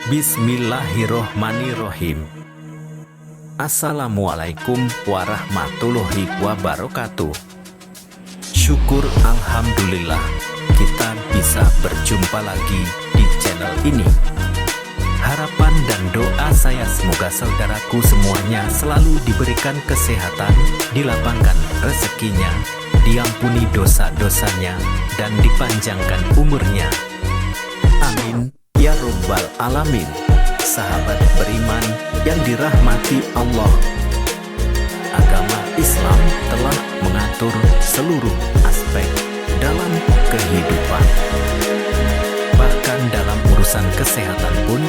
Bismillahirrohmanirrohim. Assalamualaikum warahmatullahi wabarakatuh. Syukur alhamdulillah kita bisa berjumpa lagi di channel ini. Harapan dan doa saya semoga saudaraku semuanya selalu diberikan kesehatan, dilapangkan rezekinya, diampuni dosa-dosanya, dan dipanjangkan umurnya. Amin ya Rabbal Alamin. Sahabat beriman yang dirahmati Allah, agama Islam telah mengatur seluruh aspek dalam kehidupan. Bahkan dalam urusan kesehatan pun,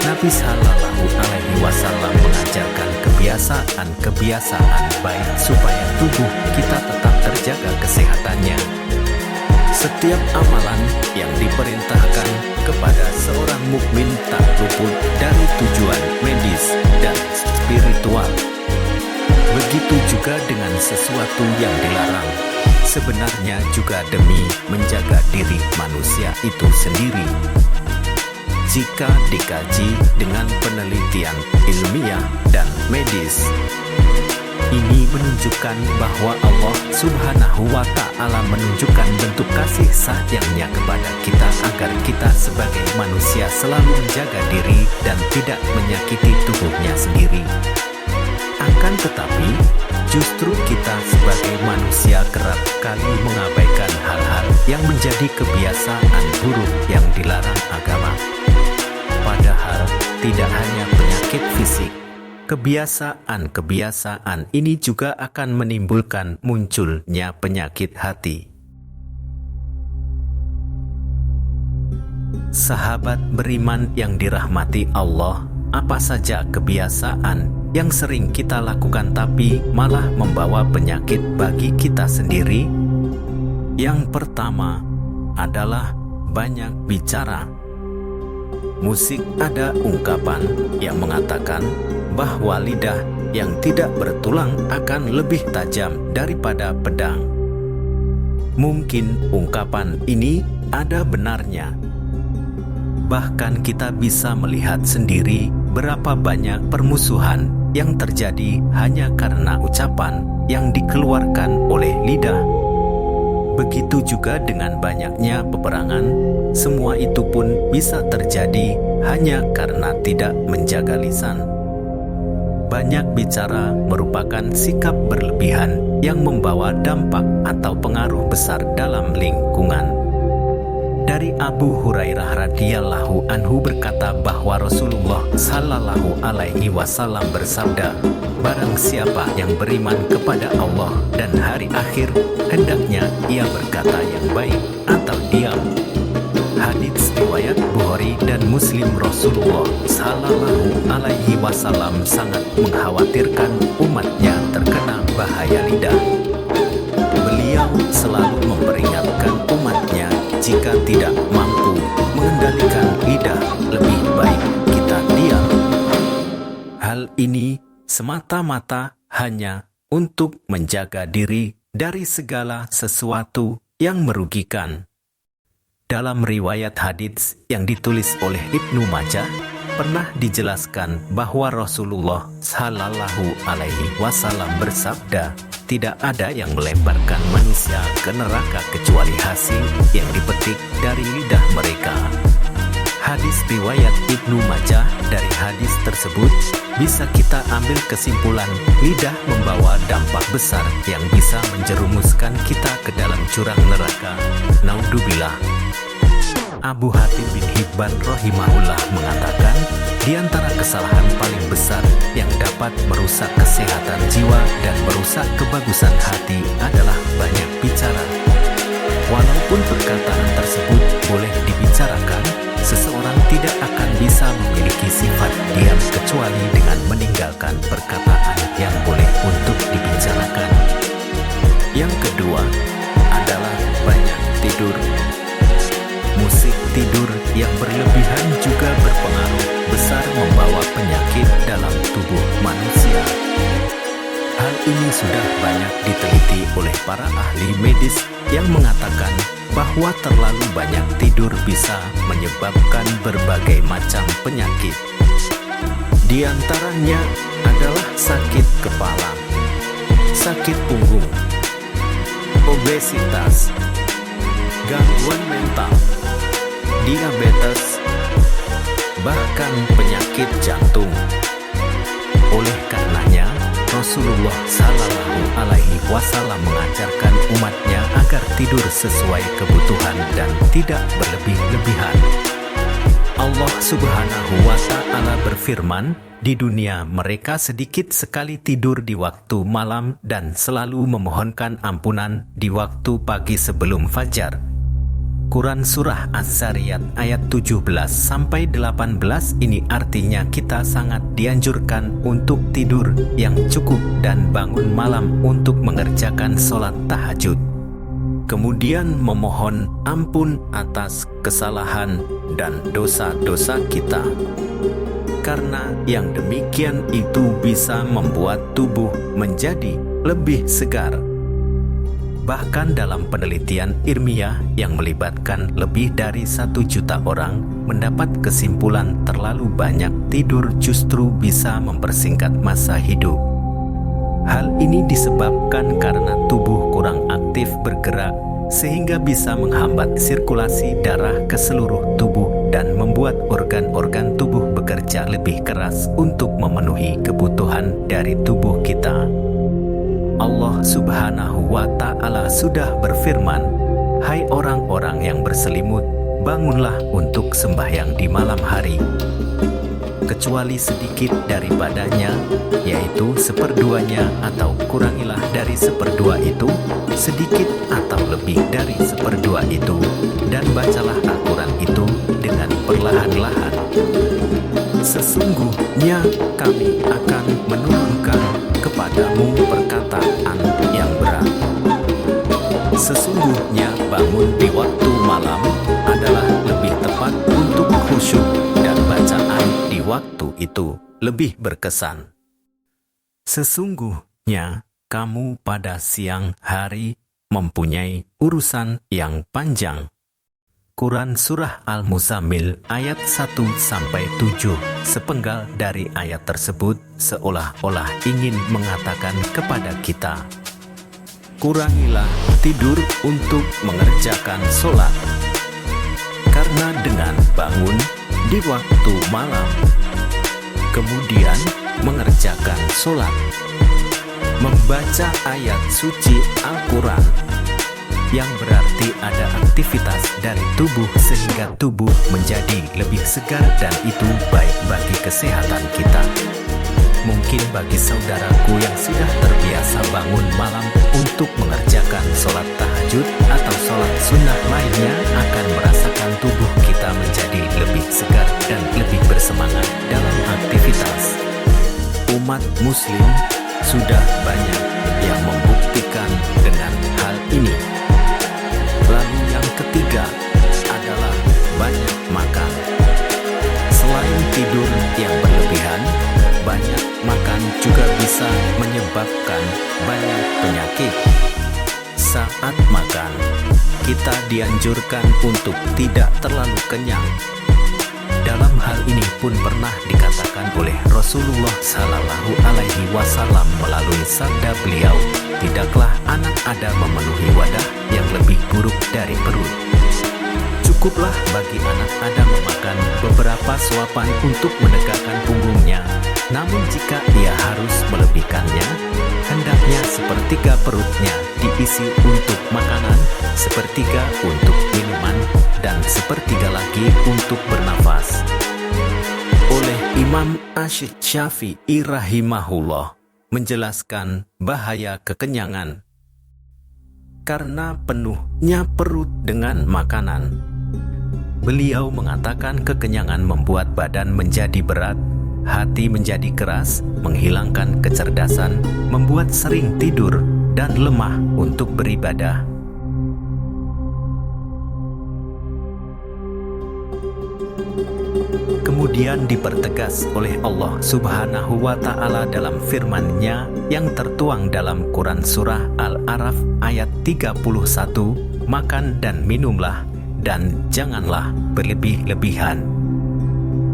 Nabi Shallallahu Alaihi Wasallam mengajarkan kebiasaan-kebiasaan baik supaya tubuh kita tetap terjaga kesehatannya. Setiap amalan yang diperintahkan kepada seorang mukmin tak luput dari tujuan medis dan spiritual. Begitu juga dengan sesuatu yang dilarang, sebenarnya juga demi menjaga diri manusia itu sendiri. Jika dikaji dengan penelitian ilmiah dan medis, ini menunjukkan bahwa Allah Subhanahu wa Ta'ala menunjukkan bentuk kasih sayangnya kepada kita agar kita sebagai manusia selalu menjaga diri dan tidak menyakiti tubuhnya sendiri. Akan tetapi, justru kita sebagai manusia kerap kali mengabaikan hal-hal yang menjadi kebiasaan buruk yang dilarang agama. Padahal, tidak hanya penyakit fisik, kebiasaan-kebiasaan ini juga akan menimbulkan munculnya penyakit hati. Sahabat beriman yang dirahmati Allah, apa saja kebiasaan yang sering kita lakukan tapi malah membawa penyakit bagi kita sendiri? Yang pertama adalah banyak bicara. Musik ada ungkapan yang mengatakan bahwa lidah yang tidak bertulang akan lebih tajam daripada pedang. Mungkin ungkapan ini ada benarnya. Bahkan kita bisa melihat sendiri berapa banyak permusuhan yang terjadi hanya karena ucapan yang dikeluarkan oleh lidah. Begitu juga dengan banyaknya peperangan, semua itu pun bisa terjadi hanya karena tidak menjaga lisan. Banyak bicara merupakan sikap berlebihan yang membawa dampak atau pengaruh besar dalam lingkungan. Dari Abu Hurairah radhiyallahu anhu berkata bahwa Rasulullah Shallallahu Alaihi Wasallam bersabda, barang siapa yang beriman kepada Allah dan hari akhir, hendaknya ia berkata yang baik atau diam. Hadits riwayat Bukhari dan Muslim. Rasulullah Shallallahu Alaihi Wasallam sangat mengkhawatirkan umatnya terkena bahaya lidah. Beliau selalu memperingatkan umatnya jika tidak mampu mengendalikan lidah, lebih baik kita diam. Hal ini semata-mata hanya untuk menjaga diri dari segala sesuatu yang merugikan. Dalam riwayat hadits yang ditulis oleh Ibnu Majah, pernah dijelaskan bahwa Rasulullah Shallallahu Alaihi Wasallam bersabda, tidak ada yang melemparkan manusia ke neraka kecuali hasil yang dipetik dari lidah mereka. Hadis riwayat Ibnu Majah. Dari hadis tersebut bisa kita ambil kesimpulan lidah membawa dampak besar yang bisa menjerumuskan kita ke dalam jurang neraka. Naudzubillah. Abu Hatim bin Hibban rahimahullah mengatakan, di antara kesalahan paling besar yang dapat merusak kesehatan jiwa dan merusak kebagusan hati adalah banyak bicara. Walaupun perkataan tersebut boleh dibicarakan, seseorang tidak akan bisa memiliki sifat diam kecuali dengan meninggalkan perkataan yang boleh untuk dibicarakan. Yang kedua adalah banyak tidur. Musik tidur yang berlebihan juga berpengaruh besar membawa penyakit dalam tubuh manusia. Hal ini sudah banyak diteliti oleh para ahli medis yang mengatakan bahwa terlalu banyak tidur bisa menyebabkan berbagai macam penyakit. Di antaranya adalah sakit kepala, sakit punggung, obesitas, gangguan mental, diabetes, bahkan penyakit jantung. Oleh karenanya, Rasulullah Shallallahu Alaihi Wasallam mengajarkan umatnya agar tidur sesuai kebutuhan dan tidak berlebih-lebihan. Allah Subhanahu wa Ta'ala berfirman, di dunia mereka sedikit sekali tidur di waktu malam dan selalu memohonkan ampunan di waktu pagi sebelum fajar. Quran Surah Az-Zariyat ayat 17-18 ini artinya kita sangat dianjurkan untuk tidur yang cukup dan bangun malam untuk mengerjakan sholat tahajud. Kemudian memohon ampun atas kesalahan dan dosa-dosa kita. Karena yang demikian itu bisa membuat tubuh menjadi lebih segar. Bahkan dalam penelitian ilmiah yang melibatkan lebih dari 1 juta orang, mendapat kesimpulan terlalu banyak tidur justru bisa mempersingkat masa hidup. Hal ini disebabkan karena tubuh kurang aktif bergerak, sehingga bisa menghambat sirkulasi darah ke seluruh tubuh dan membuat organ-organ tubuh bekerja lebih keras untuk memenuhi kebutuhan dari tubuh kita. Allah Subhanahu wa Ta'ala sudah berfirman, "Hai orang-orang yang berselimut, bangunlah untuk sembahyang di malam hari, kecuali sedikit daripadanya, yaitu seperduanya atau kurangilah dari seperdua itu, sedikit atau lebih dari seperdua itu, dan bacalah Al-Quran itu dengan perlahan-lahan. Sesungguhnya kami akan menurunkan kepadamu perkataan yang berat. Sesungguhnya bangun di waktu malam adalah lebih tepat untuk khusyuk dan bacaan di waktu itu lebih berkesan. Sesungguhnya kamu pada siang hari mempunyai urusan yang panjang." Quran Surah Al-Muzammil ayat 1-7. Sepenggal dari ayat tersebut seolah-olah ingin mengatakan kepada kita, kurangilah tidur untuk mengerjakan sholat. Karena dengan bangun di waktu malam, kemudian mengerjakan sholat, membaca ayat suci Al-Quran, yang berarti ada aktivitas dari tubuh sehingga tubuh menjadi lebih segar dan itu baik bagi kesehatan kita. Mungkin bagi saudaraku yang sudah terbiasa bangun malam untuk mengerjakan sholat tahajud atau sholat sunnah lainnya akan merasakan tubuh kita menjadi lebih segar dan lebih bersemangat dalam aktivitas. Umat muslim sudah banyak yang membuktikan dengan hal ini. Lalu yang ketiga adalah banyak makan. Selain tidur yang berlebihan, banyak makan juga bisa menyebabkan banyak penyakit. Saat makan, kita dianjurkan untuk tidak terlalu kenyang. Dalam hal ini pun pernah dikatakan oleh Rasulullah Shallallahu Alaihi Wasallam melalui sabda beliau, "Tidaklah anak Adam memenuhi wadah yang lebih buruk dari perut." Cukuplah bagi anak Adam memakan beberapa suapan untuk menegakkan punggungnya. Namun jika ia harus melebihkannya, hendaknya sepertiga perutnya diisi untuk makanan, sepertiga untuk minuman, dan sepertiga lagi untuk bernafas. Oleh Imam Asy-Syafi'i rahimahullah menjelaskan bahaya kekenyangan. Karena penuhnya perut dengan makanan, beliau mengatakan kekenyangan membuat badan menjadi berat, hati menjadi keras, menghilangkan kecerdasan, membuat sering tidur, dan lemah untuk beribadah. kemudian dipertegas oleh Allah Subhanahu wa Ta'ala dalam firman-Nya yang tertuang dalam Quran Surah Al-A'raf ayat 31, makan dan minumlah, dan janganlah berlebih-lebihan.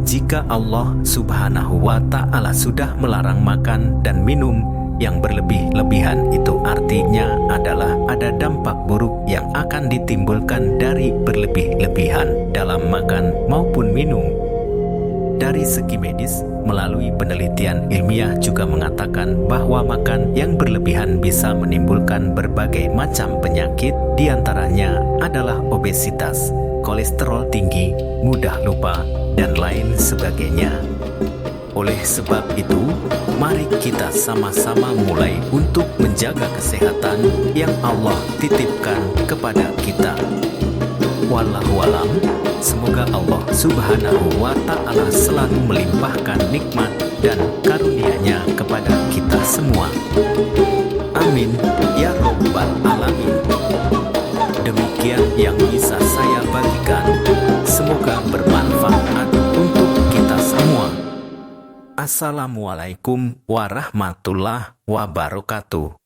Jika Allah Subhanahu wa Ta'ala sudah melarang makan dan minum yang berlebih-lebihan, itu artinya adalah ada dampak buruk yang akan ditimbulkan dari berlebih-lebihan dalam makan maupun minum. Dari segi medis, melalui penelitian ilmiah juga mengatakan bahwa makan yang berlebihan bisa menimbulkan berbagai macam penyakit, diantaranya adalah obesitas, kolesterol tinggi, mudah lupa, dan lain sebagainya. Oleh sebab itu, mari kita sama-sama mulai untuk menjaga kesehatan yang Allah titipkan kepada kita. Wallahu alam, semoga Allah Subhanahu wa Ta'ala selalu melimpahkan nikmat dan karunia-Nya kepada kita semua. Amin ya Rabbal alamin. Demikian yang bisa saya bagikan. Semoga bermanfaat untuk kita semua. Assalamualaikum warahmatullahi wabarakatuh.